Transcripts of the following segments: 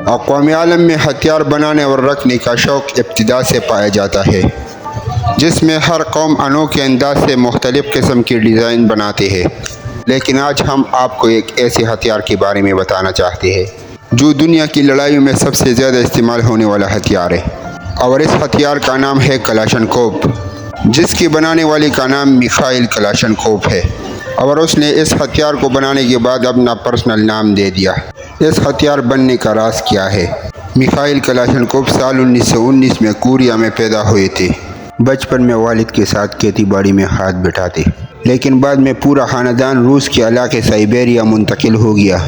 अक़वाम आलम में हथियार बनाने और रखने का शौक़ इब्तिदा से पाया जाता है, जिसमें हर कौम अनोखे अंदाज से मुख्तलिफ़ किस्म की डिज़ाइन बनाते हैं। लेकिन आज हम आपको एक ऐसे हथियार के बारे में बताना चाहते हैं जो दुनिया की लड़ाइयों में सबसे ज़्यादा इस्तेमाल होने वाला हथियार है, और इस हथियार का नाम है कलाशनकोव, जिसके बनाने वाले का नाम मिखाइल कलाशनकोव है, और उसने इस हथियार को बनाने के बाद अपना पर्सनल नाम दे दिया। इस हथियार बनने का राज क्या है? मिखाइल कलाशनकोव साल 1919 में कोरिया में पैदा हुए थे। बचपन में वालिद के साथ खेती बाड़ी में हाथ बिठाते, लेकिन बाद में पूरा खानदान रूस के इलाके साइबेरिया मुंतकिल हो गया,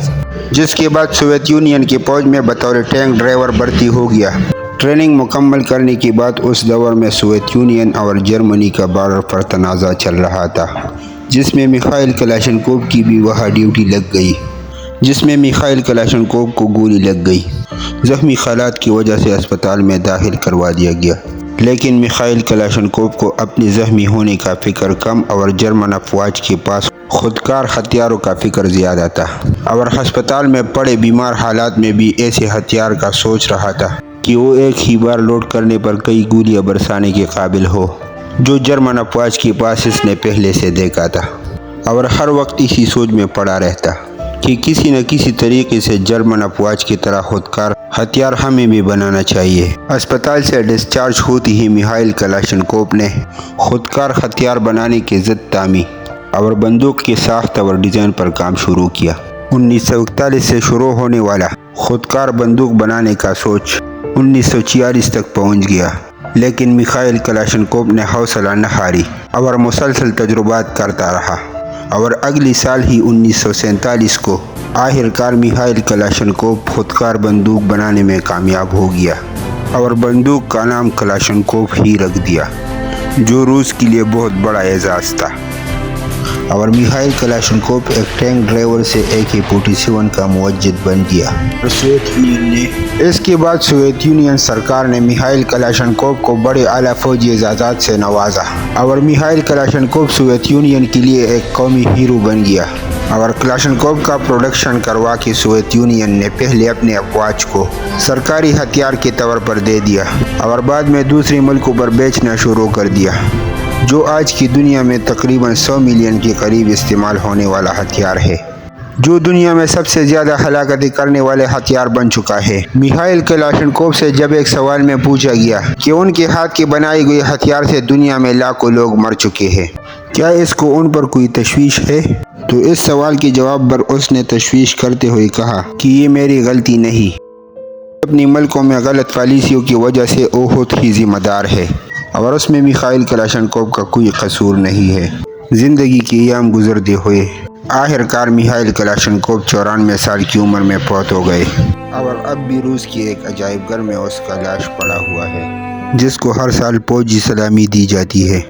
जिसके बाद सोवियत यूनियन की फौज में बतौर टैंक ड्राइवर भर्ती हो गया। ट्रेनिंग मुकम्मल करने के बाद उस दौर में सोवियत यूनियन और जर्मनी का बॉर्डर पर तनाज़ा चल रहा था, जिसमें मिखाइल कलाशनकोव की भी वहाँ ड्यूटी लग गई, जिसमें मिखाइल कलाशनकोव को गोली लग गई। ज़ख्मी हालात की वजह से अस्पताल में दाखिल करवा दिया गया, लेकिन मिखाइल कलाशनकोव को अपने ज़ख्मी होने का फ़िक्र कम और जर्मन अफवाज के पास खुदकार हथियारों का फ़िक्र ज़्यादा था, और अस्पताल में पड़े बीमार हालात में भी ऐसे हथियार का सोच रहा था कि वो एक ही बार लोड करने पर कई गोलियां बरसाने के काबिल हो, जो जर्मन अफवाज के पास इसने पहले से देखा था। और हर वक्त इसी सोच में पड़ा रहता कि किसी न किसी तरीके से जर्मन अफवाज की तरह खुदकार हथियार हमें भी बनाना चाहिए। अस्पताल से डिस्चार्ज होती ही मिखाइल कलाशनकोव ने खुदकार हथियार बनाने की ज़िद तामी और बंदूक के साख्त और डिज़ाइन पर काम शुरू किया। 1941 से शुरू होने वाला खुदकार बंदूक बनाने का सोच 1946 तक पहुंच गया, लेकिन मिखाइल कलाशनकोव ने हौसला न हारी और मुसलसल तजुर्बात करता रहा, और अगली साल ही 1947 को आखिरकार मिखाइल कलाशनकोव खुदकार बंदूक बनाने में कामयाब हो गया और बंदूक का नाम कलाशनकोव ही रख दिया, जो रूस के लिए बहुत बड़ा एजाज़ था। और मिखाइल कलाशनकोव एक टैंक ड्राइवर से AK-47 का मुवज्जिद बन गया। और इसके बाद सोवियत यूनियन सरकार ने मिखाइल कलाशनकोव को बड़े आला फौजी एजाज़ात से नवाजा, और मिखाइल कलाशनकोव सोवियत यूनियन के लिए एक कौमी हीरो बन गया। और कलाशनकोव का प्रोडक्शन करवा के सोवियत यूनियन ने पहले अपने अफवाज को सरकारी हथियार के तौर पर दे दिया, और बाद में दूसरे मुल्कों पर बेचना शुरू कर दिया, जो आज की दुनिया में तकरीबन 100 मिलियन के करीब इस्तेमाल होने वाला हथियार है, जो दुनिया में सबसे ज़्यादा हलाकतें करने वाले हथियार बन चुका है। मिखाइल कलाशनकोव से जब एक सवाल में पूछा गया कि उनके हाथ के बनाए गए हथियार से दुनिया में लाखों लोग मर चुके हैं, क्या इसको उन पर कोई तशवीश है, तो इस सवाल के जवाब पर उसने तशवीश करते हुए कहा कि ये मेरी गलती नहीं, अपनी मुल्कों में गलत पॉलिसियों की वजह से वो खुद ही जिम्मेदार है, और उसमें मिखाइल कलाशनकोव का कोई कसूर नहीं है। ज़िंदगी के अयाम गुजरते हुए आखिरकार मिखाइल कलाशनकोव 94 साल की उम्र में फौत हो गए, और अब भी रूस की एक अजायब घर में उसका लाश पड़ा हुआ है, जिसको हर साल फौजी सलामी दी जाती है।